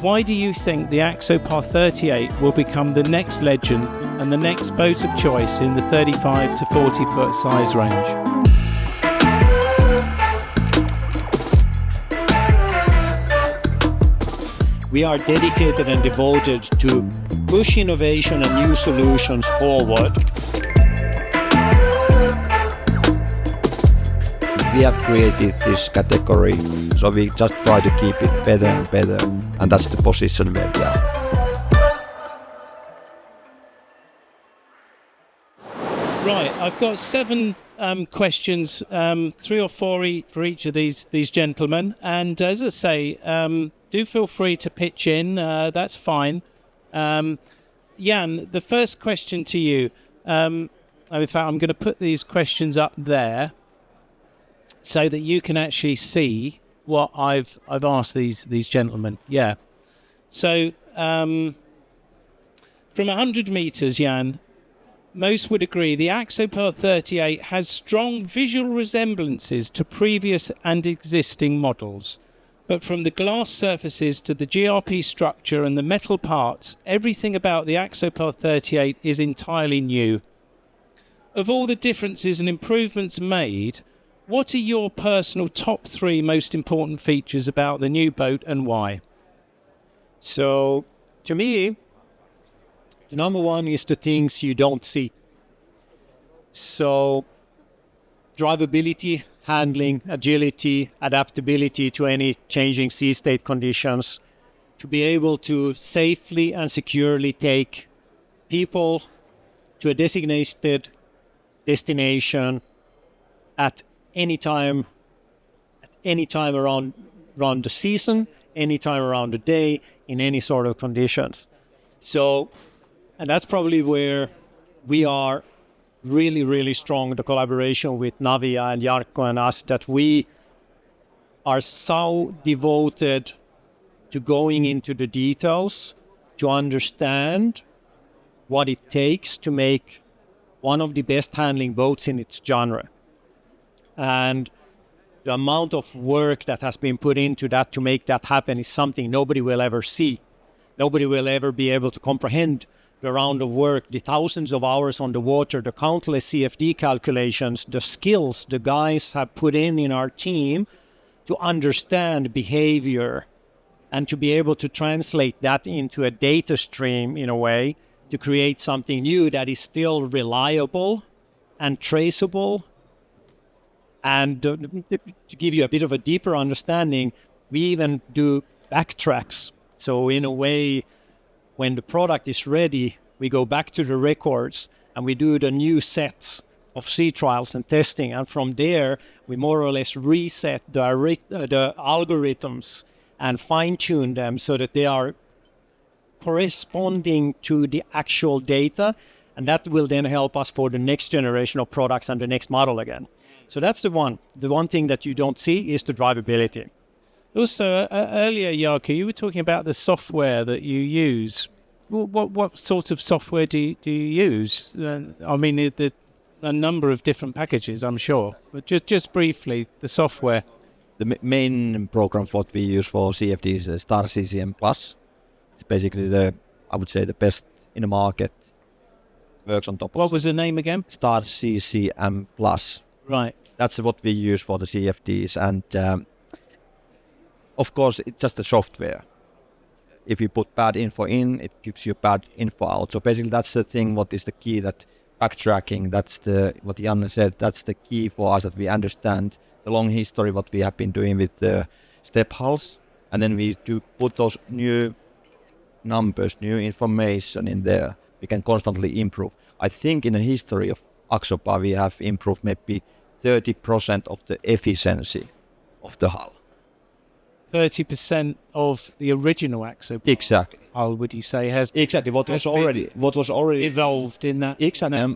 why do you think the Axopar 38 will become the next legend and the next boat of choice in the 35 to 40 foot size range? We are dedicated and devoted to push innovation and new solutions forward. We have created this category, so we just try to keep it better and better, and that's the position where we are. Right, I've got 7 questions, 3 or 4 for each of these gentlemen, and as I say, do feel free to pitch in, that's fine. Jan, the first question to you, in fact I'm going to put these questions up there so that you can actually see what I've asked these gentlemen. Yeah. So from 100 meters, Jan, most would agree the Axopar 38 has strong visual resemblances to previous and existing models. But from the glass surfaces to the GRP structure and the metal parts, everything about the Axopar 38 is entirely new. Of all the differences and improvements made, what are your personal top 3 most important features about the new boat and why? So, to me, the number one is the things you don't see. So, drivability, handling, agility, adaptability to any changing sea state conditions, to be able to safely and securely take people to a designated destination at any time around the season, any time around the day, in any sort of conditions. So, and that's probably where we are really, really strong, the collaboration with Navia and Jarkko and us, that we are so devoted to going into the details to understand what it takes to make one of the best handling boats in its genre. And the amount of work that has been put into that to make that happen is something nobody will ever see. Nobody will ever be able to comprehend the round of work, the thousands of hours on the water, the countless CFD calculations, the skills the guys have put in our team to understand behavior and to be able to translate that into a data stream in a way to create something new that is still reliable and traceable. And to give you a bit of a deeper understanding, we even do backtracks. So in a way, when the product is ready, we go back to the records and we do the new sets of sea trials and testing. And from there, we more or less reset the algorithms and fine-tune them so that they are corresponding to the actual data. And that will then help us for the next generation of products and the next model again. So that's the one. The one thing that you don't see is the drivability. Also, earlier, Jarkko, you were talking about the software that you use. What sort of software do you use? I mean, a number of different packages, I'm sure. But just briefly, the software. The main program what we use for CFD is Star CCM Plus. It's basically I would say the best in the market. Works on top. What was the name again? Star CCM Plus. Right. That's what we use for the CFDs, and of course, it's just the software. If you put bad info in, it gives you bad info out. So basically, that's the thing. What is the key? That backtracking. That's what Janne said. That's the key for us, that we understand the long history what we have been doing with the step hulls, and then we do put those new numbers, new information in there. We can constantly improve. I think in the history of Axopar, we have improved maybe 30% of the efficiency of the hull. 30% of the original Axopar. Exactly. Hull, would you say, has exactly what was already evolved in that? Exactly,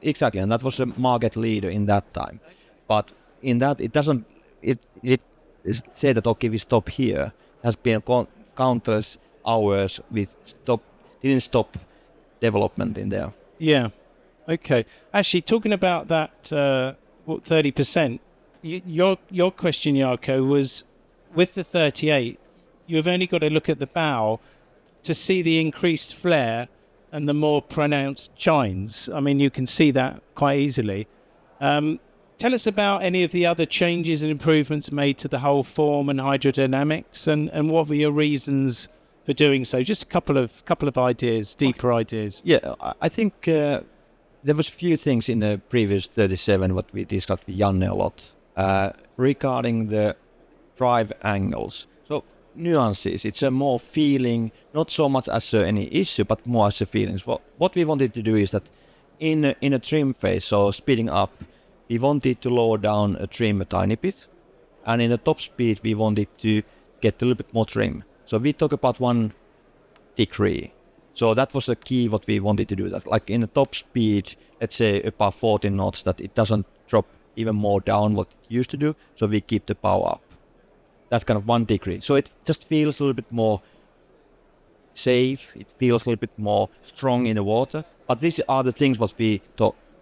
exactly, and that was a market leader in that time. But in that, it doesn't. It say that okay, we stop here. It has been countless hours. Didn't stop development in there. Yeah. Okay. Actually, talking about that 30%, your question, Jarkko, was with the 38. you've only got to look at the bow to see the increased flare and the more pronounced chines. I mean, you can see that quite easily. Tell us about any of the other changes and improvements made to the whole form and hydrodynamics, and what were your reasons for doing so? Just a couple of ideas, deeper ideas. Yeah, I think there was a few things in the previous 37 what we discussed with Janne a lot regarding the drive angles. So nuances, it's a more feeling, not so much as any issue, but more as a feeling. What we wanted to do is that in a trim phase, so speeding up, we wanted to lower down a trim a tiny bit, and in the top speed we wanted to get a little bit more trim. So we talk about 1 degree. So that was the key what we wanted to do. That like in the top speed, let's say above 14 knots, that it doesn't drop even more down what it used to do. So we keep the power up. That's kind of 1 degree. So it just feels a little bit more safe. It feels a little bit more strong in the water. But these are the things what we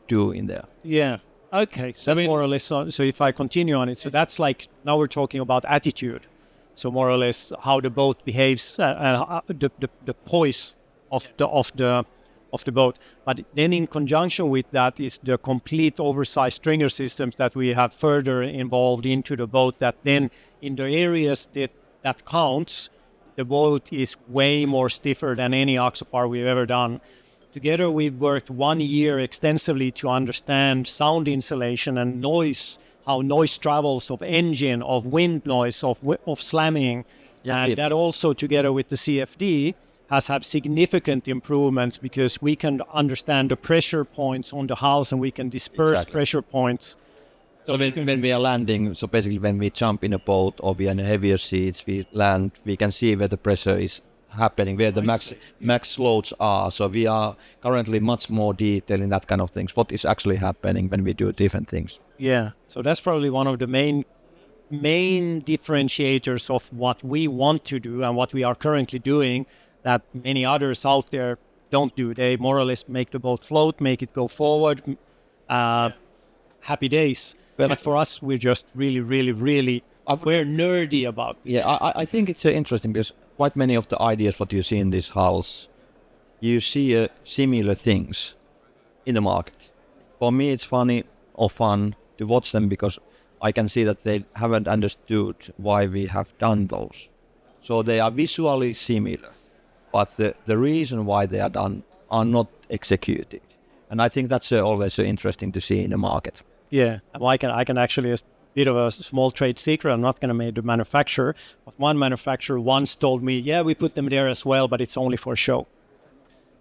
do in there. Yeah. Okay. So that's more or less. So if I continue on it, so that's like now we're talking about attitude. So more or less how the boat behaves, the poise of the boat. But then in conjunction with that is the complete oversized stringer systems that we have further involved into the boat, that then in the areas that counts, the boat is way more stiffer than any Axopar we've ever done. Together we've worked 1 year extensively to understand sound insulation and noise, how noise travels of engine, of wind noise, of slamming. And that also together with the CFD has had significant improvements, because we can understand the pressure points on the house and we can disperse pressure points. So when we are landing, so basically when we jump in a boat or we are in heavier seats, we land, we can see where the pressure is happening, where the max loads are. So we are currently much more detailed in that kind of things, what is actually happening when we do different things. Yeah, so that's probably one of the main differentiators of what we want to do and what we are currently doing that many others out there don't do. They more or less make the boat float, make it go forward, happy days. But for us, we're just really, really, really, we're nerdy about it. Yeah, I think it's interesting because quite many of the ideas what you see in these hulls, you see similar things in the market. For me, it's funny or fun to watch them because I can see that they haven't understood why we have done those. So they are visually similar, but the reason why they are done are not executed. And I think that's always interesting to see in the market. Yeah, well, I can actually, a bit of a small trade secret, I'm not going to name the manufacturer, but one manufacturer once told me, yeah, we put them there as well, but it's only for show.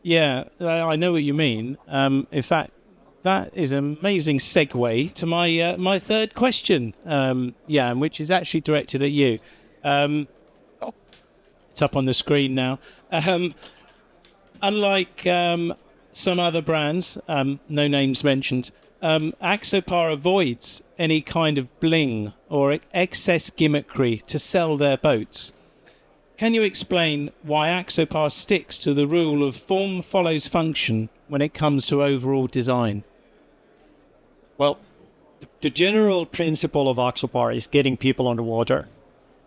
Yeah, I know what you mean. In fact, that is an amazing segue to my third question, Jan, which is actually directed at you. It's up on the screen now. Unlike some other brands, no names mentioned, Axopar avoids any kind of bling or excess gimmickry to sell their boats. Can you explain why Axopar sticks to the rule of form follows function when it comes to overall design? Well, the general principle of Axopar is getting people on the water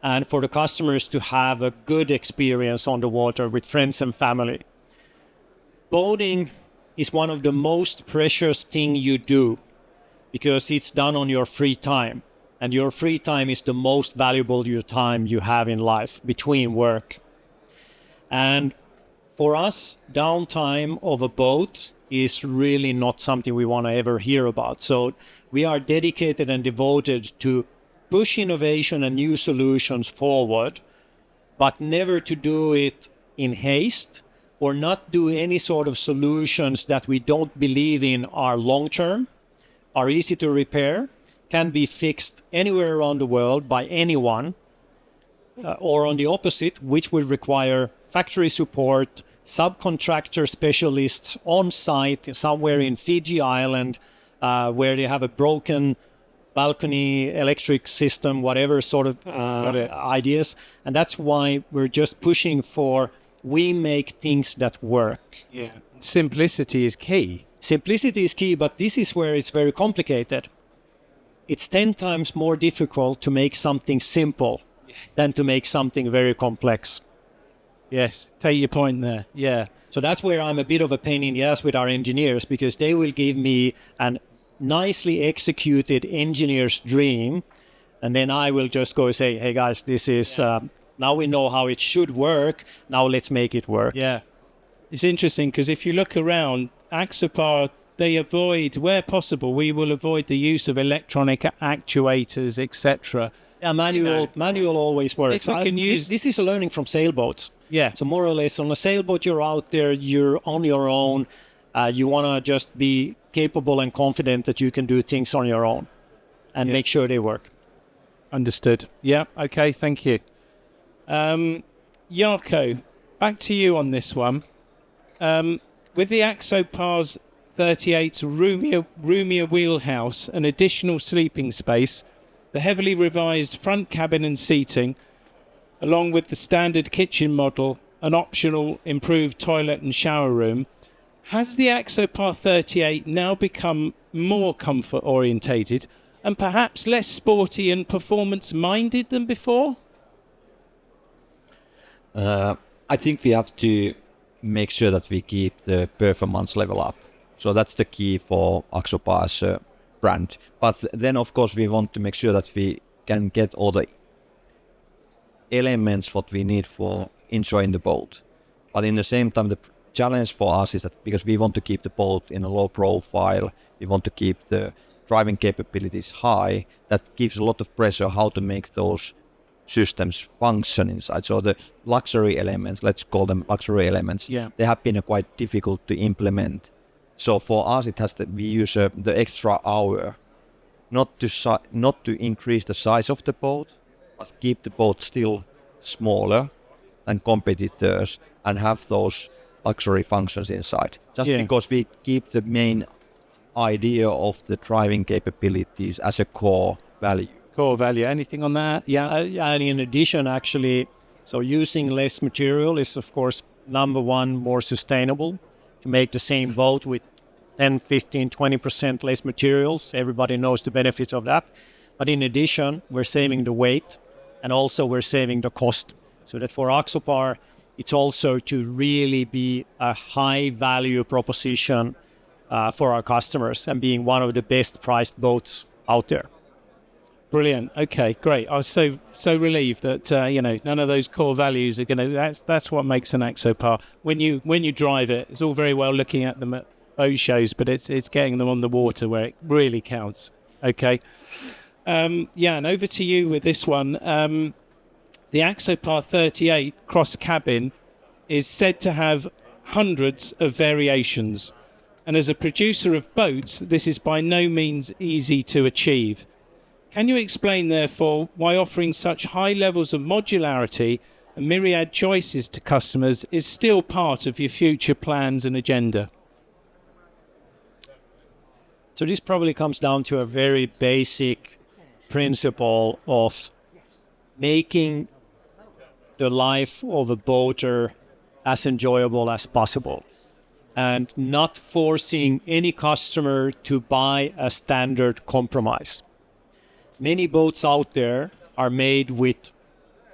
and for the customers to have a good experience on the water with friends and family. Boating is one of the most precious thing you do because it's done on your free time. And your free time is the most valuable time you have in life between work. And for us, downtime of a boat is really not something we want to ever hear about. So we are dedicated and devoted to push innovation and new solutions forward, but never to do it in haste or not do any sort of solutions that we don't believe in are long-term, are easy to repair, can be fixed anywhere around the world by anyone, or on the opposite, which will require factory support, subcontractor specialists on site somewhere in Fiji Island, where they have a broken balcony electric system, whatever sort of ideas. And that's why we're just pushing for, we make things that work. Yeah. Simplicity is key. Simplicity is key, but this is where it's very complicated. It's 10 times more difficult to make something simple than to make something very complex. Yes, take your point there. Yeah. So that's where I'm a bit of a pain in the ass with our engineers, because they will give me a nicely executed engineer's dream, and then I will just go say, hey guys, this is, now we know how it should work, now let's make it work. Yeah. It's interesting because if you look around, Axopar, they avoid, where possible, we will avoid the use of electronic actuators, etc. Yeah, manual always works. If we can use... This is a learning from sailboats. Yeah. So more or less on a sailboat, you're out there, you're on your own. You want to just be capable and confident that you can do things on your own and make sure they work. Understood. Yeah. Okay. Thank you. Jarkko, back to you on this one. With the Axopar's 38's roomier wheelhouse, an additional sleeping space, the heavily revised front cabin and seating, along with the standard kitchen model, an optional improved toilet and shower room, has the Axopar 38 now become more comfort orientated and perhaps less sporty and performance minded than before? I think we have to make sure that we keep the performance level up. So that's the key for Axopar as a brand. But then, of course, we want to make sure that we can get all the elements what we need for enjoying the boat. But in the same time, the challenge for us is that because we want to keep the boat in a low profile, we want to keep the driving capabilities high, that gives a lot of pressure how to make those systems function inside. So the luxury elements, let's call them luxury elements, they have been quite difficult to implement. So for us, it has to, we use the extra hour, not to increase the size of the boat, but keep the boat still smaller than competitors and have those luxury functions inside. Just because we keep the main idea of the driving capabilities as a core value. Core value. Anything on that? Yeah. And in addition, actually, so using less material is, of course, number one, more sustainable. To make the same boat with 10, 15, 20% less materials. Everybody knows the benefits of that. But in addition, we're saving the weight and also we're saving the cost. So that for Axopar, it's also to really be a high value proposition for our customers and being one of the best priced boats out there. Brilliant. Okay, great. I was so relieved that none of those core values are going to. That's what makes an Axopar. When you drive it, it's all very well looking at them at boat shows, but it's getting them on the water where it really counts. Okay. And over to you with this one. The Axopar 38 cross cabin is said to have hundreds of variations, and as a producer of boats, this is by no means easy to achieve. Can you explain, therefore, why offering such high levels of modularity and myriad choices to customers is still part of your future plans and agenda? So this probably comes down to a very basic principle of making the life of a boater as enjoyable as possible and not forcing any customer to buy a standard compromise. Many boats out there are made with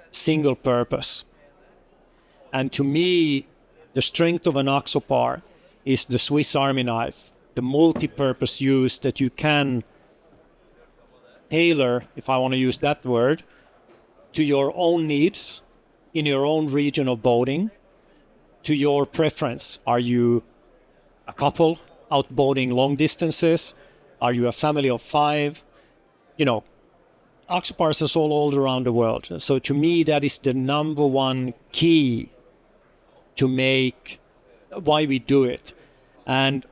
single purpose. And to me, the strength of an Axopar is the Swiss Army knife, the multi-purpose use that you can tailor, if I want to use that word, to your own needs in your own region of boating, to your preference. Are you a couple out boating long distances? Are you a family of 5? Axopars are sold all around the world. So to me, that is the number one key to make why we do it. And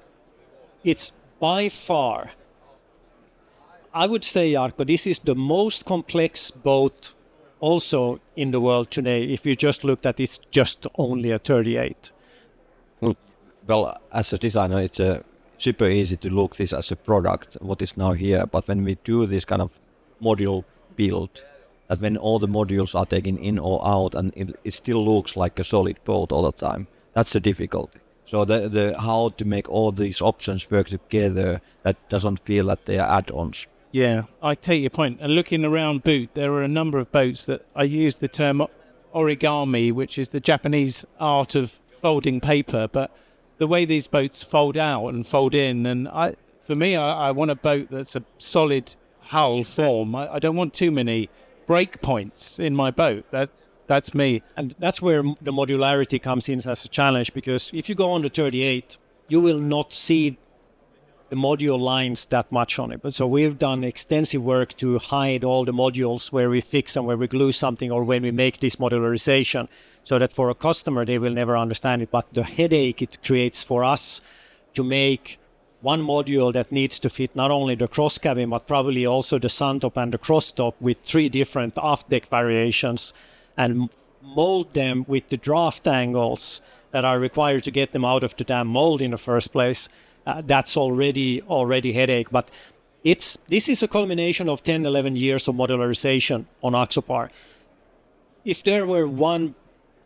it's by far, I would say, Jarkko, this is the most complex boat also in the world today. If you just looked at it's just only a 38. Well, as a designer, it's super easy to look this as a product, what is now here. But when we do this kind of module build, that when all the modules are taken in or out and it still looks like a solid boat all the time, that's the difficulty. So the how to make all these options work together that doesn't feel that they are add-ons. Yeah, I take your point. And looking around Boot, there are a number of boats that I use the term origami, which is the Japanese art of folding paper. But the way these boats fold out and fold in, and for me, I want a boat that's a solid hull form. I don't want too many break points in my boat. That's me. And that's where the modularity comes in as a challenge, because if you go on the 38, you will not see the module lines that much on it. But so we've done extensive work to hide all the modules where we fix and where we glue something, or when we make this modularization, so that for a customer, they will never understand it. But the headache it creates for us to make one module that needs to fit not only the cross cabin, but probably also the sun top and the cross top with 3 different aft deck variations, and mold them with the draft angles that are required to get them out of the damn mold in the first place. That's already headache. But this is a culmination of 10, 11 years of modularization on Axopar. If there were one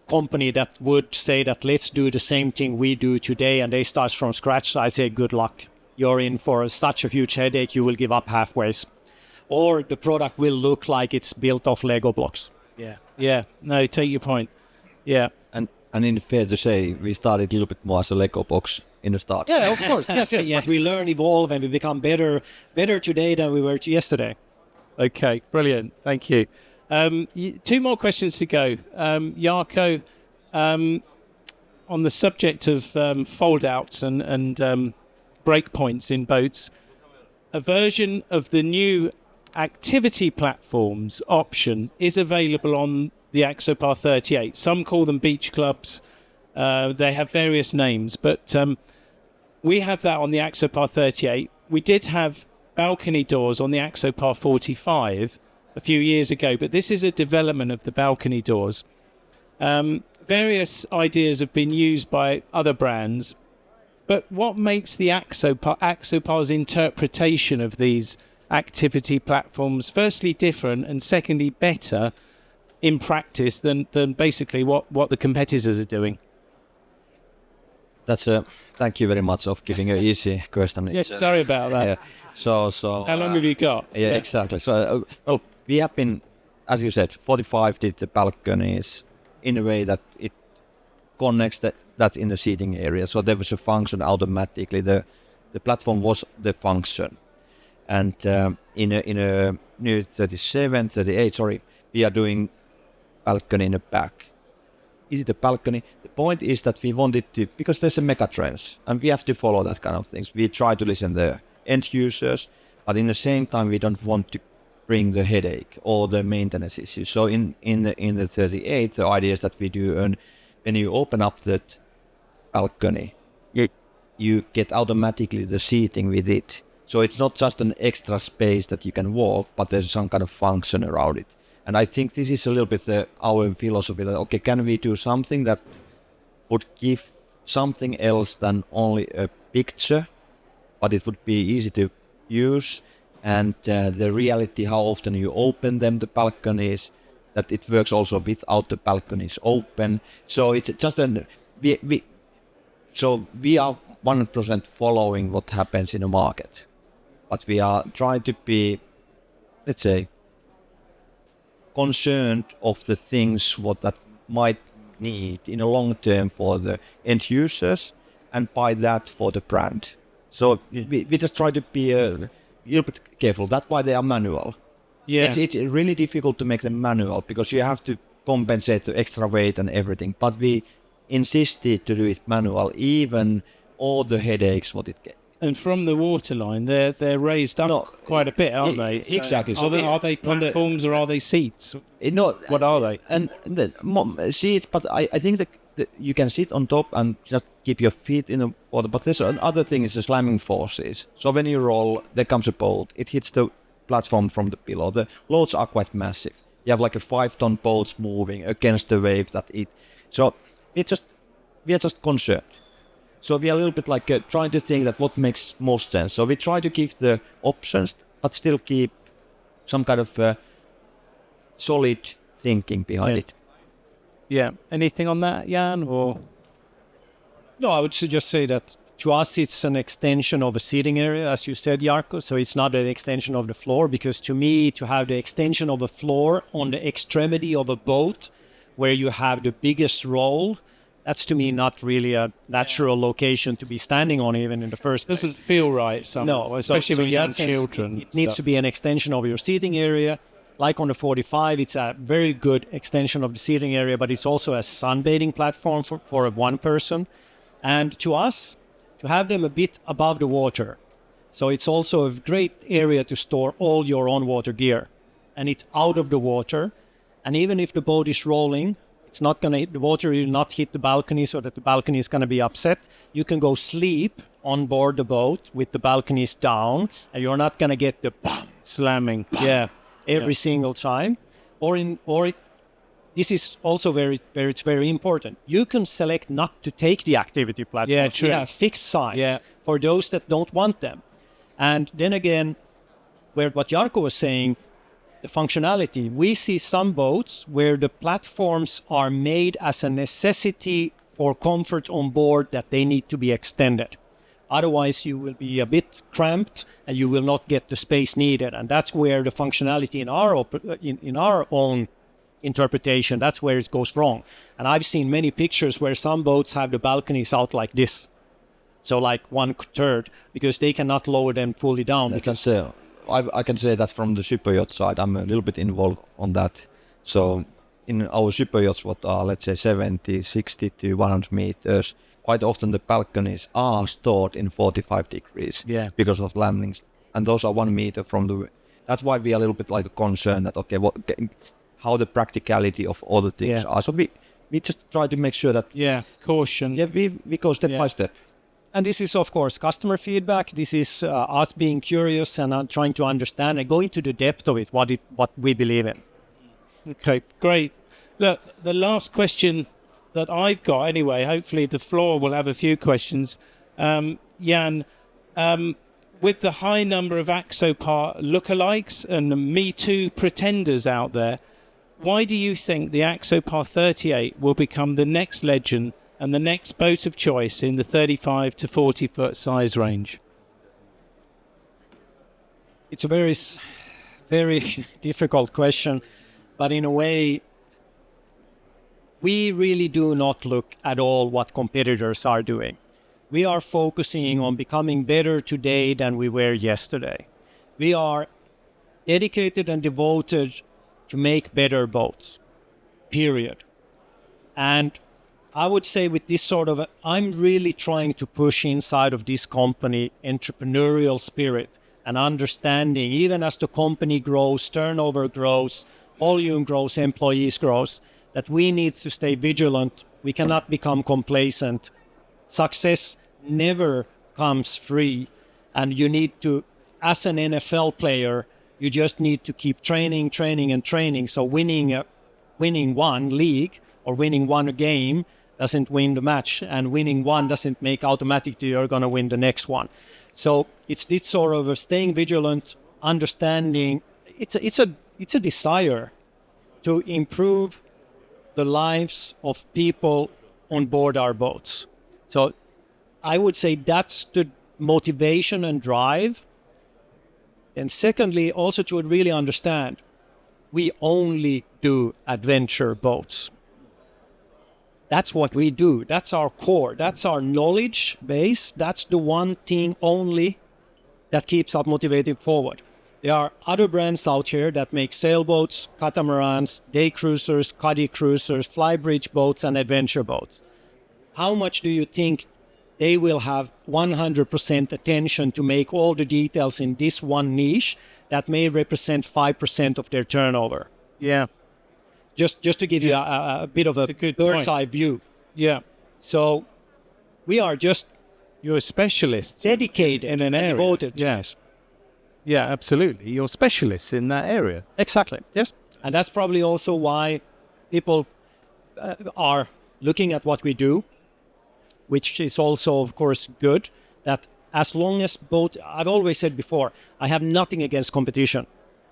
company that would say that let's do the same thing we do today and they start from scratch, I say good luck. You're in for such a huge headache, you will give up halfway. Or the product will look like it's built off Lego blocks. Yeah. No, take your point. Yeah. And in fair to say, we started a little bit more as a Lego box in the start. Yeah, of course. Yes. But we learn, evolve, and we become better today than we were yesterday. Okay, brilliant. Thank you. 2 more questions to go. Jarkko, on the subject of fold-outs and breakpoints in boats, a version of the new activity platforms option is available on the Axopar 38. Some call them beach clubs. They have various names, but we have that on the Axopar 38. We did have balcony doors on the Axopar 45 a few years ago, but this is a development of the balcony doors. Various ideas have been used by other brands, but what makes the Axopar's interpretation of these activity platforms firstly different and secondly better in practice than basically what the competitors are doing? That's thank you very much of giving an easy question. Yes, sorry about that. Yeah. So how long have you got? Yeah, exactly. So well, we have been, as you said, 45 did the balconies in a way that it connects that in the seating area. So there was a function automatically. The platform was the function, and in a new 38, we are doing balcony in the back. Is it a balcony? The point is that we wanted to, because there's a mega trends and we have to follow that kind of things. We try to listen to the end users, but in the same time we don't want to bring the headache or the maintenance issues. So in the 38, the idea is that we do, and when you open up that balcony, you get automatically the seating with it. So it's not just an extra space that you can walk, but there's some kind of function around it. And I think this is a little bit our philosophy that, okay, can we do something that would give something else than only a picture, but it would be easy to use, and the reality, how often you open them, the balconies, that it works also without the balconies open. So it's just we are 100% following what happens in the market, but we are trying to be, let's say, concerned of the things what that might need in a long term for the end users, and by that for the brand. So we just try to be a little bit careful. That's why they are manual. Yeah, it's really difficult to make them manual because you have to compensate the extra weight and everything. But we insisted to do it manual, even all the headaches what it gets. And from the waterline, they're raised up quite a bit, aren't they? Exactly. So are they platforms or are they seats? What are they? And the seats, but I think that you can sit on top and just keep your feet in the water. But there's another thing is the slamming forces. So when you roll, there comes a boat. It hits the platform from the below. The loads are quite massive. You have like a 5-ton boats moving against the wave that it. So we are just concerned. So we are a little bit like trying to think that what makes most sense. So we try to give the options, but still keep some kind of solid thinking behind it. Yeah. Anything on that, Jan? Or no, I would just say that To us, it's an extension of a seating area, as you said, Jarkko. So it's not an extension of the floor, because to me, to have the extension of a floor on the extremity of a boat where you have the biggest roll, that's to me not really a natural location to be standing on even in the first place. Doesn't feel right. No, especially so with in young that sense, children. It needs to be an extension of your seating area. Like on the 45, it's a very good extension of the seating area, but it's also a sunbathing platform for one person. And to us, to have them a bit above the water. So it's also a great area to store all your on-water gear. And it's out of the water. And even if the boat is rolling, the water will not hit the balcony so that the balcony is going to be upset. You can go sleep on board the boat with the balconies down, and you're not going to get the bam, Slamming. every single time. This is also it's very important. You can select not to take the activity platforms. Yeah, true. We have fixed signs for those that don't want them. And then again, what Jarkko was saying, the functionality. We see some boats where the platforms are made as a necessity for comfort on board, that they need to be extended. Otherwise, you will be a bit cramped and you will not get the space needed. And that's where the functionality in our own interpretation, that's where it goes wrong. And I've seen many pictures where some boats have the balconies out like this. So like 1/3, because they cannot lower them fully down. I can say that from the super yacht side, I'm a little bit involved on that. So in our super yachts, what are, let's say, 70, 60 to 100 meters, quite often the balconies are stored in 45 degrees because of landings. And those are 1 meter from the... That's why we are a little bit like concerned that, okay, how the practicality of all the things are. So we just try to make sure that... Caution. Yeah, we go step by step. And this is, of course, customer feedback. This is us being curious and trying to understand and go into the depth of it, what we believe in. Okay, great. Look, the last question that I've got, anyway, hopefully the floor will have a few questions. Jan, with the high number of Axopar lookalikes and the Me Too pretenders out there, why do you think the Axopar 38 will become the next legend and the next boat of choice in the 35 to 40 foot size range? It's a very, very difficult question, but in a way, we really do not look at all what competitors are doing. We are focusing on becoming better today than we were yesterday. We are dedicated and devoted to make better boats, period. And I would say with this I'm really trying to push inside of this company entrepreneurial spirit and understanding, even as the company grows, turnover grows, volume grows, employees grows, that we need to stay vigilant. We cannot become complacent. Success never comes free. And you need to, as an NFL player, you just need to keep training. So winning one league or winning one game doesn't win the match, and winning one doesn't make automatically you're going to win the next one. So it's this sort of staying vigilant, understanding. It's a desire to improve the lives of people on board our boats. So I would say that's the motivation and drive. And secondly, also to really understand, we only do adventure boats. That's what we do. That's our core. That's our knowledge base. That's the one thing only that keeps us motivated forward. There are other brands out here that make sailboats, catamarans, day cruisers, cuddy cruisers, flybridge boats, and adventure boats. How much do you think they will have 100% attention to make all the details in this one niche that may represent 5% of their turnover? Yeah. Just to give you a bit of a bird's eye view. Yeah. So we are just... You're specialists. Dedicated in an area. Devoted. Yes. Yeah, absolutely. You're specialists in that area. Exactly. Yes. And that's probably also why people are looking at what we do, which is also, of course, good. That as long as both... I've always said before, I have nothing against competition.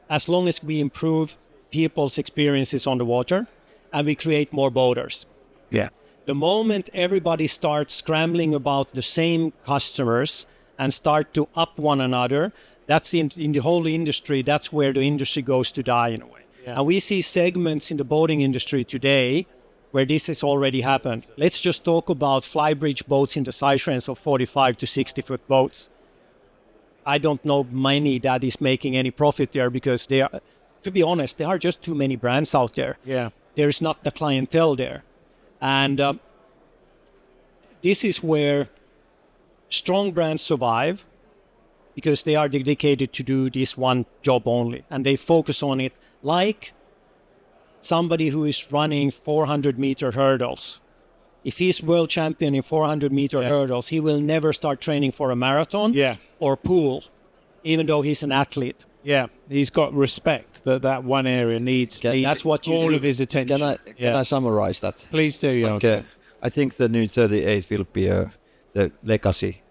As long as we improve people's experiences on the water and we create more boaters. Yeah. The moment everybody starts scrambling about the same customers and start to up one another, that's in the whole industry, that's where the industry goes to die in a way. Yeah. And we see segments in the boating industry today where this has already happened. Let's just talk about flybridge boats in the size range of 45 to 60 foot boats. I don't know many that is making any profit there because they are, to be honest, there are just too many brands out there. Yeah. There's not the clientele there. And this is where strong brands survive because they are dedicated to do this one job only. And they focus on it like somebody who is running 400-meter hurdles. If he's world champion in 400-meter hurdles, he will never start training for a marathon or pool, even though he's an athlete. Yeah, he's got respect that one area needs that's what you all do. of his attention. Can I summarize that? Please do, Jarkko. I think the new 38 will be the legacy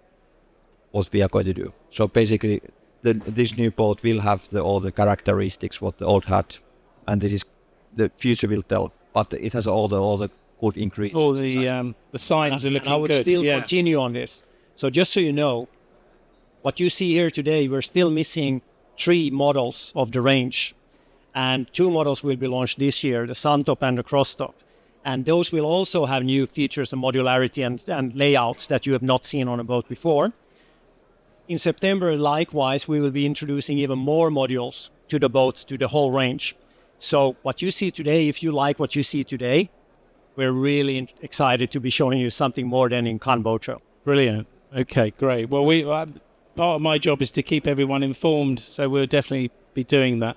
what we are going to do. So basically, this new boat will have all the characteristics what the old had, and this is the future will tell. But it has all the good ingredients. All the signs are looking I would good. still continue on this. So just so you know, what you see here today, we're still missing 3 models of the range. And 2 models will be launched this year, the Suntop and the Crosstop. And those will also have new features and modularity and layouts that you have not seen on a boat before. In September, likewise, we will be introducing even more modules to the boats, to the whole range. So what you see today, if you like what you see today, we're really excited to be showing you something more than in Cannes Boat Show. Brilliant. Okay, great. Well, part of my job is to keep everyone informed, so we'll definitely be doing that.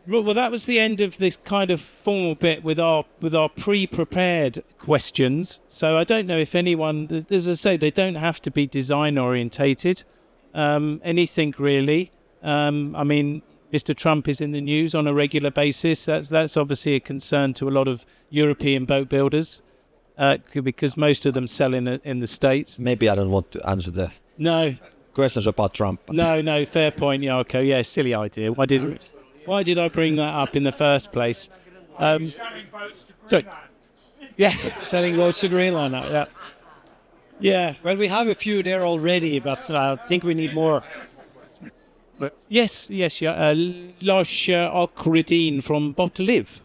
Well, that was the end of this kind of formal bit with our pre-prepared questions. So I don't know if anyone, as I say, they don't have to be design orientated. Anything really. I mean, Mr. Trump is in the news on a regular basis. That's obviously a concern to a lot of European boat builders because most of them sell in the States. Maybe I don't want to answer the questions about Trump. No, fair point, Jarkko. Yeah, silly idea. Why did I bring that up in the first place? Sorry. Yeah, Selling boats to Greenland now, yeah. Yeah. Well, we have a few there already, but I think we need more. Yes, yeah. Lars Akridin from Botliv.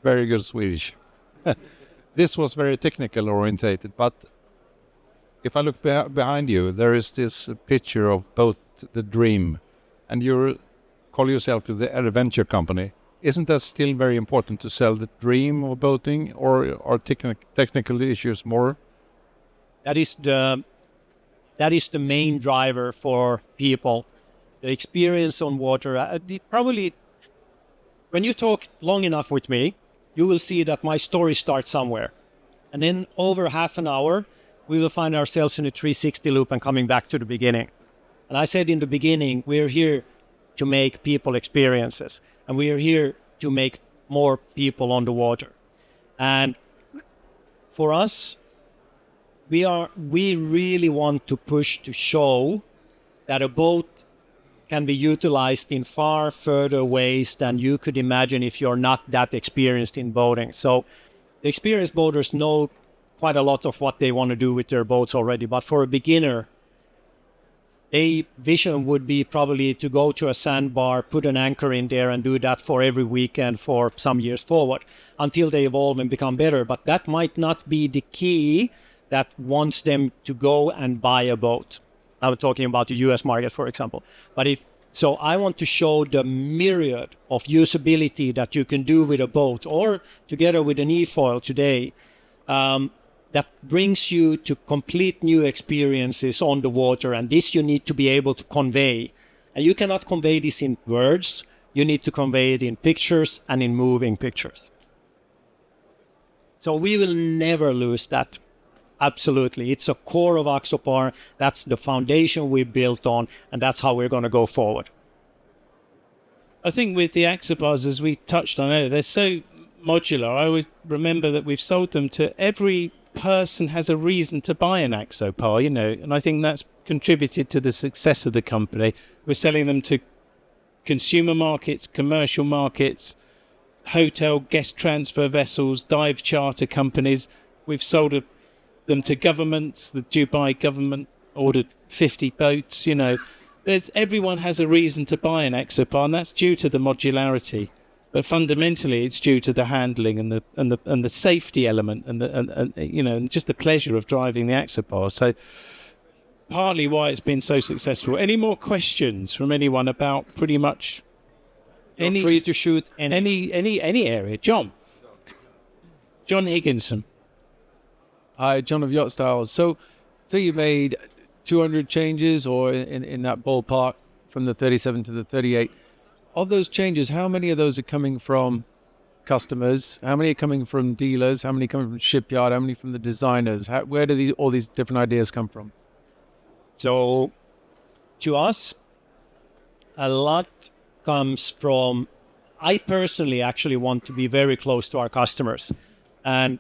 Very good Swedish. This was very technical orientated, but if I look behind you, there is this picture of boat the Dream, and you call yourself to the adventure company. Isn't that still very important to sell the dream of boating, or are technical issues more? That is the main driver for people. The experience on water. Probably, when you talk long enough with me, you will see that my story starts somewhere. And then over half an hour, we will find ourselves in a 360 loop and coming back to the beginning. And I said in the beginning, we're here to make people experiences. And we are here to make more people on the water. And for us, we really want to push to show that a boat can be utilized in far further ways than you could imagine if you're not that experienced in boating. So the experienced boaters know quite a lot of what they want to do with their boats already. But for a beginner, a vision would be probably to go to a sandbar, put an anchor in there and do that for every weekend for some years forward until they evolve and become better. But that might not be the key that wants them to go and buy a boat. I'm talking about the US market, for example. But so I want to show the myriad of usability that you can do with a boat or together with an e-foil today that brings you to complete new experiences on the water. And this you need to be able to convey. And you cannot convey this in words. You need to convey it in pictures and in moving pictures. So we will never lose that. Absolutely. It's a core of Axopar. That's the foundation we built on, and that's how we're going to go forward. I think with the Axopars, as we touched on earlier, they're so modular. I always remember that we've sold them to every person has a reason to buy an Axopar, and I think that's contributed to the success of the company. We're selling them to consumer markets, commercial markets, hotel guest transfer vessels, dive charter companies. We've sold them to governments. The Dubai government ordered 50 boats. Everyone has a reason to buy an Axopar, and that's due to the modularity. But fundamentally, it's due to the handling and the safety element and just the pleasure of driving the Axopar. So partly why it's been so successful. Any more questions from anyone about pretty much any? Free to shoot any area. John Higginson. Hi, John of Yacht Styles. So you made 200 changes, or in that ballpark, from the 37 to the 38. Of those changes, how many of those are coming from customers? How many are coming from dealers? How many coming from shipyard? How many from the designers? Where do all these different ideas come from? So, to us, a lot comes from, I personally actually want to be very close to our customers. And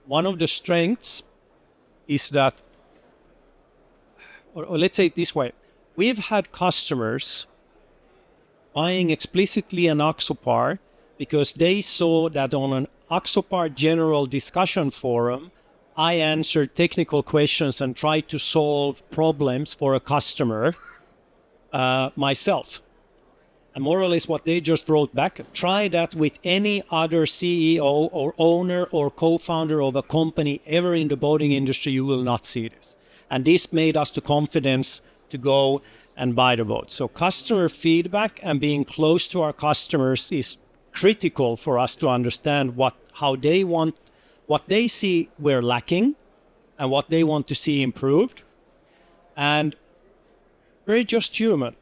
one of the strengths is that, or let's say it this way, we've had customers buying explicitly an Axopar because they saw that on an Axopar general discussion forum, I answered technical questions and tried to solve problems for a customer myself. And more or less what they just wrote back, try that with any other CEO or owner or co-founder of a company ever in the boating industry, you will not see this. And this made us the confidence to go and buy the boat. So customer feedback and being close to our customers is critical for us to understand what they see we're lacking and what they want to see improved. And we're just human.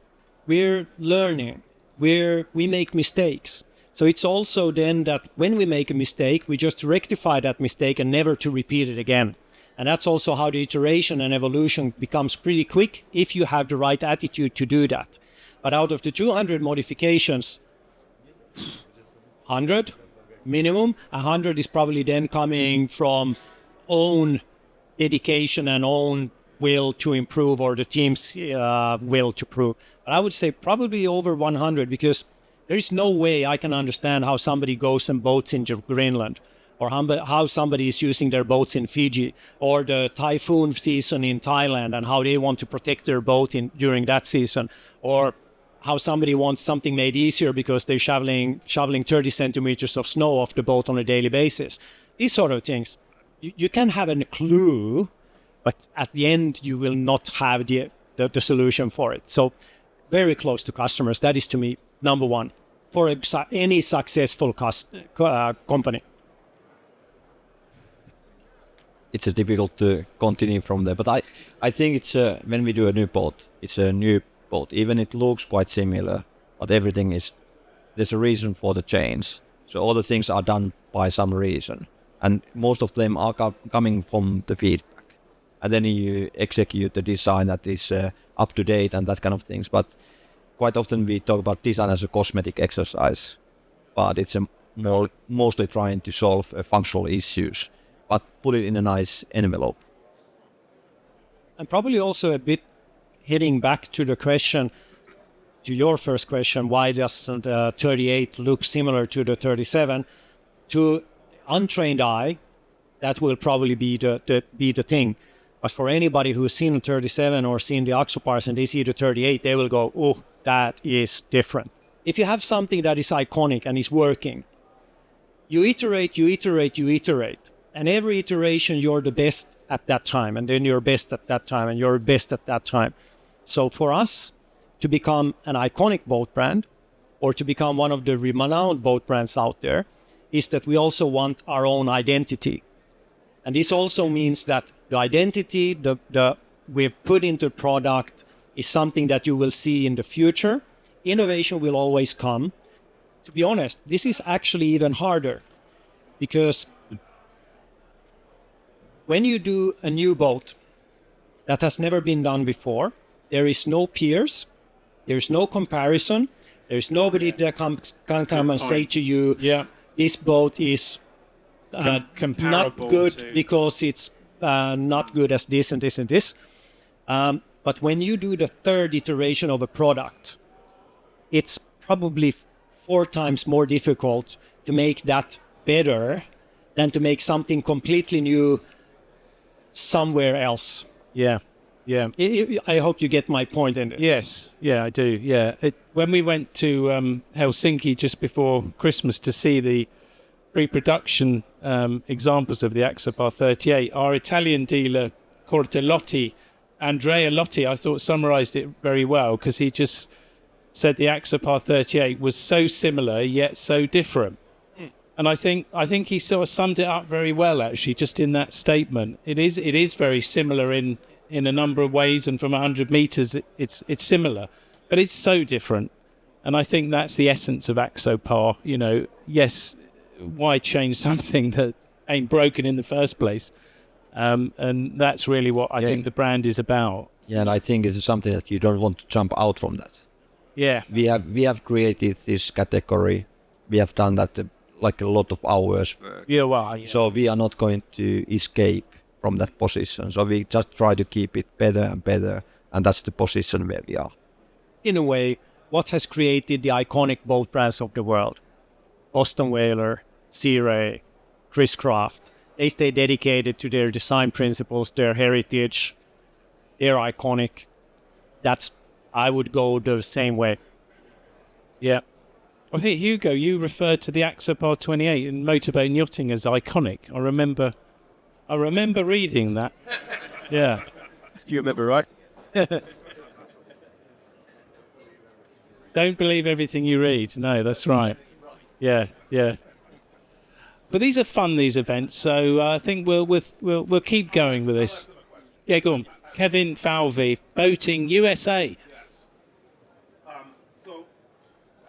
We're learning. We make mistakes. So it's also then that when we make a mistake, we just rectify that mistake and never to repeat it again. And that's also how the iteration and evolution becomes pretty quick if you have the right attitude to do that. But out of the 200 modifications, 100 minimum, 100 is probably then coming from own dedication and own will to improve, or the team's will to improve. But I would say probably over 100, because there is no way I can understand how somebody goes and boats in Greenland, or how somebody is using their boats in Fiji, or the typhoon season in Thailand and how they want to protect their boat during that season, or how somebody wants something made easier because they're shoveling 30 centimeters of snow off the boat on a daily basis. These sort of things. You can have a clue, but at the end you will not have the solution for it. So very close to customers. That is, to me, number one for any successful company. It's difficult to continue from there, but I think it's when we do a new boat, it's a new boat. Even it looks quite similar, but there's a reason for the change. So all the things are done by some reason, and most of them are coming from the feedback. And then you execute the design that is up to date and that kind of things. But quite often we talk about design as a cosmetic exercise, but it's mostly trying to solve functional issues, but put it in a nice envelope. And probably also a bit hitting back to the question, to your first question, why doesn't 38 look similar to the 37? To untrained eye, that will probably be the thing. But for anybody who's seen the 37 or seen the Axopars and they see the 38, they will go, oh, that is different. If you have something that is iconic and is working, you iterate. And every iteration, you're the best at that time. And then you're best at that time. And you're best at that time. So for us to become an iconic boat brand, or to become one of the renowned boat brands out there, is that we also want our own identity. And this also means that the identity we've put into the product is something that you will see in the future. Innovation will always come. To be honest, this is actually even harder, because when you do a new boat that has never been done before, there is no peers, there's no comparison, there's nobody that can come and say to you, this boat is not good because it's not good as this and this and this. But when you do the third iteration of a product, it's probably 4 times more difficult to make that better than to make something completely new somewhere else. Yeah. Yeah. I hope you get my point in this. Yes. Yeah, I do. Yeah. When we went to Helsinki just before Christmas to see the pre-production examples of the Axopar 38, our Italian dealer, Andrea Lotti, I thought summarized it very well, because he just said the Axopar 38 was so similar yet so different. And I think he sort of summed it up very well, actually, just in that statement. It is very similar in a number of ways, and from 100 meters it's similar, but it's so different. And I think that's the essence of Axopar. You know, yes, why change something that ain't broken in the first place? And that's really what I think the brand is about. Yeah, and I think it's something that you don't want to jump out from that. Yeah. We have created this category. We have done that like a lot of hours work. Yeah, well, yeah. So we are not going to escape from that position. So we just try to keep it better and better, and that's the position where we are. In a way, what has created the iconic boat brands of the world? Boston Whaler, Sea Ray, Chris Craft. They stay dedicated to their design principles, their heritage. They're iconic. I would go the same way. Yeah. I think, Hugo, you referred to the Axopar 28 in motorboat and yachting as iconic. I remember reading that. Yeah. You remember, right? Don't believe everything you read. No, that's right. Yeah, yeah. But these are fun, these events. So I think we'll keep going with this. Yeah, go on. Kevin Falvey, Boating USA.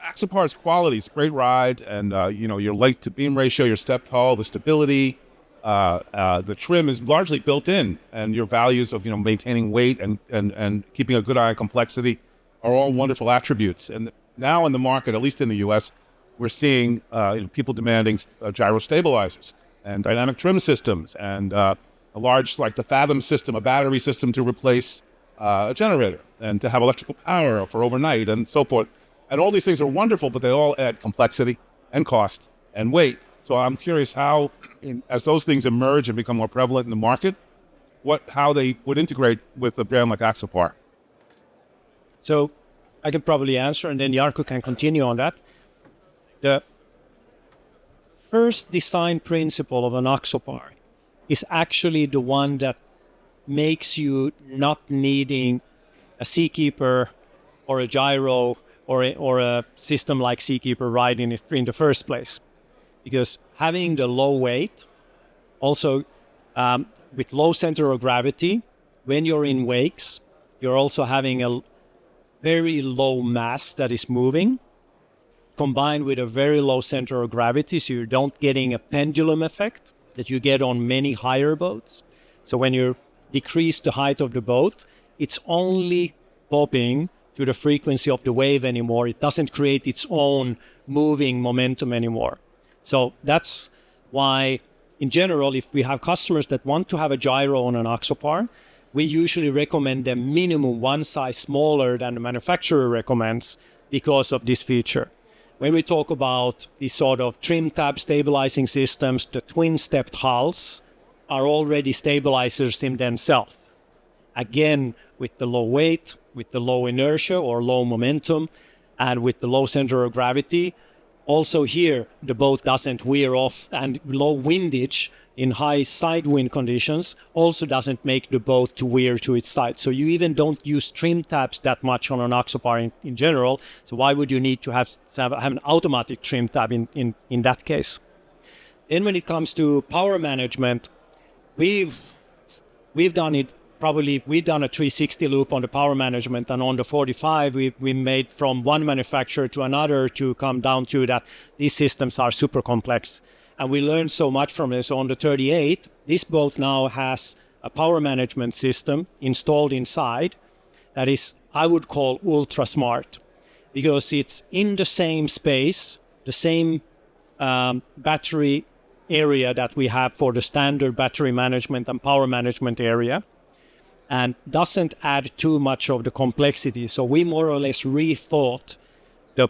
Axopar's qualities, great ride, and your light to beam ratio, your step tall, the stability, the trim is largely built in, and your values of maintaining weight and keeping a good eye on complexity are all wonderful attributes. And now in the market, at least in the U.S., we're seeing people demanding gyro stabilizers and dynamic trim systems, and a large, like the Fathom system, a battery system to replace a generator, and to have electrical power for overnight and so forth. And all these things are wonderful, but they all add complexity and cost and weight. So I'm curious how, as those things emerge and become more prevalent in the market, how they would integrate with a brand like Axopar. So I can probably answer, and then Jarkko can continue on that. The first design principle of an Axopar is actually the one that makes you not needing a Seakeeper or a gyro or a system like Seakeeper ride in the first place. Because having the low weight, also with low center of gravity, when you're in wakes, you're also having a very low mass that is moving, combined with a very low center of gravity, so you don't getting a pendulum effect that you get on many higher boats. So when you decrease the height of the boat, it's only bobbing to the frequency of the wave anymore. It doesn't create its own moving momentum anymore. So that's why, in general, if we have customers that want to have a gyro on an Axopar, we usually recommend them minimum one size smaller than the manufacturer recommends because of this feature. When we talk about these sort of trim tab stabilizing systems, the twin-stepped hulls are already stabilizers in themselves. Again, with the low weight, with the low inertia or low momentum, and with the low center of gravity, also here the boat doesn't wear off, and low windage in high side wind conditions also doesn't make the boat to wear to its side. So you even don't use trim tabs that much on an Axopar in general. So why would you need to have an automatic trim tab in that case? Then when it comes to power management, we've done it. Probably we've done a 360 loop on the power management, and on the 45 we made from one manufacturer to another to come down to that these systems are super complex, and we learned so much from this. On the 38, this boat now has a power management system installed inside that is, I would call, ultra smart, because it's in the same space, the same battery area that we have for the standard battery management and power management area, and doesn't add too much of the complexity. So we more or less rethought the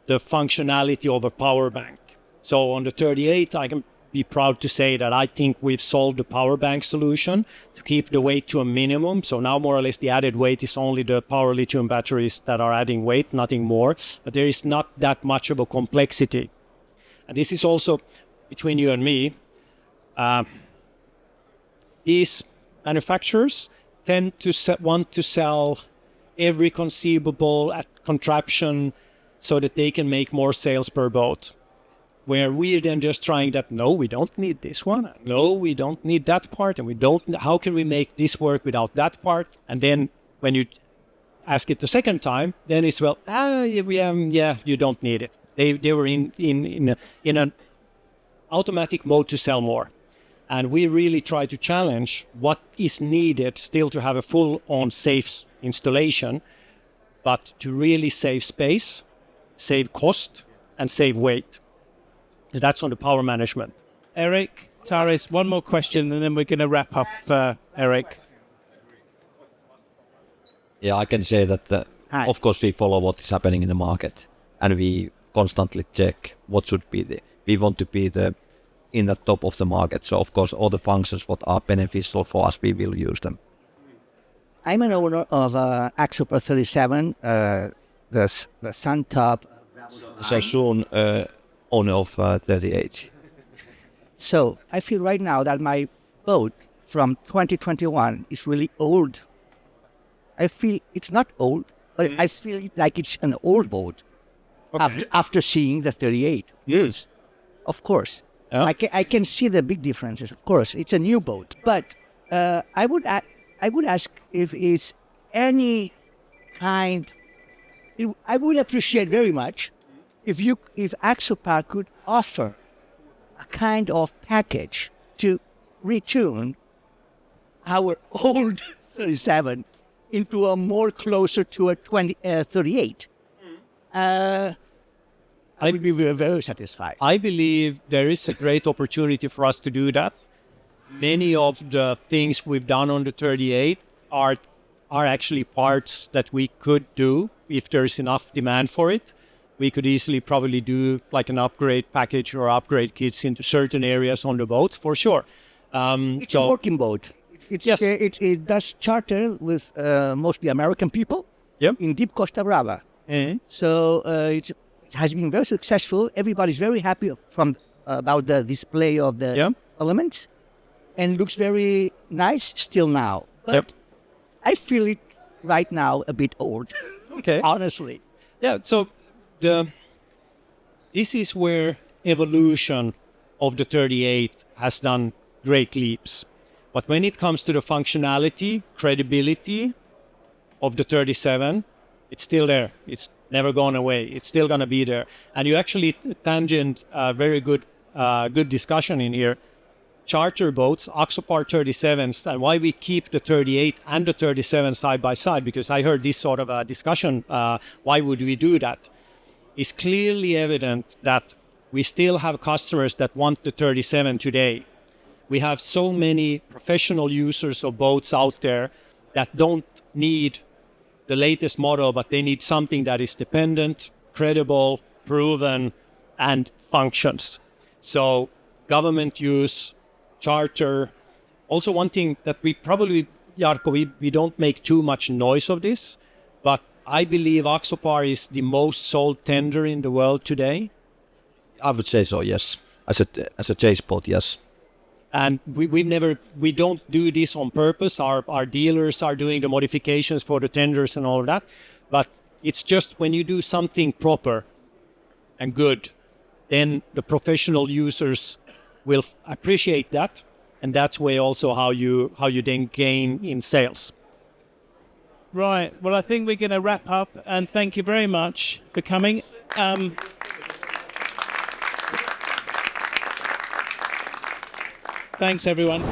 the functionality of a power bank. So on the 38, I can be proud to say that I think we've solved the power bank solution to keep the weight to a minimum. So now more or less the added weight is only the power lithium batteries that are adding weight, nothing more. But there is not that much of a complexity. And this is also between you and me. These manufacturers tend to want to sell every conceivable contraption so that they can make more sales per boat. Where we're then just trying that, no, we don't need this one. No, we don't need that part. And how can we make this work without that part? And then when you ask it the second time, then it's, well, you don't need it. They were in an automatic mode to sell more. And we really try to challenge what is needed still to have a full-on safe installation, but to really save space, save cost, and save weight. That's on the power management. Erik, Taris, one more question, and then we're going to wrap up, Erik. Yeah, I can say that, of course, we follow what is happening in the market, and we constantly check what should be we want to be in the top of the market. So, of course, all the functions what are beneficial for us, we will use them. I'm an owner of Axopar 37, the Suntop. So soon, owner of 38. So I feel right now that my boat from 2021 is really old. I feel it's not old, but I feel like it's an old boat. Okay. After seeing the 38. Yes. Of course. Yeah. I can see the big differences. Of course, it's a new boat. But I would ask if it's any kind. I would appreciate very much if Axopar could offer a kind of package to retune our old 37 into a more closer to a 38. I would be very, very satisfied. I believe there is a great opportunity for us to do that. Many of the things we've done on the 38 are actually parts that we could do if there's enough demand for it. We could easily probably do like an upgrade package or upgrade kits into certain areas on the boat, for sure. It's a working boat. It does charter with mostly American people in deep Costa Brava. Mm-hmm. So it has been very successful. Everybody's very happy about the display of the elements, and looks very nice still now. But I feel it right now a bit old. Okay. Honestly. Yeah. So this is where evolution of the 38 has done great leaps. But when it comes to the functionality, credibility of the 37, it's still there. It's never gone away. It's still going to be there. And you actually tangent a very good discussion in here. Charter boats, Axopar 37s, and why we keep the 38 and the 37 side by side, because I heard this sort of a discussion, why would we do that? It's clearly evident that we still have customers that want the 37 today. We have so many professional users of boats out there that don't need the latest model, but they need something that is dependent, credible, proven, and functions. So government use, charter. Also one thing that we probably, Jarkko, we don't make too much noise of this, but I believe Axopar is the most sold tender in the world today. I would say so, yes. As a chase boat, yes. And we don't do this on purpose. Our dealers are doing the modifications for the tenders and all of that. But it's just when you do something proper and good, then the professional users will appreciate that. And that's where also how you then gain in sales. Right. Well, I think we're going to wrap up, and thank you very much for coming. Thanks, everyone.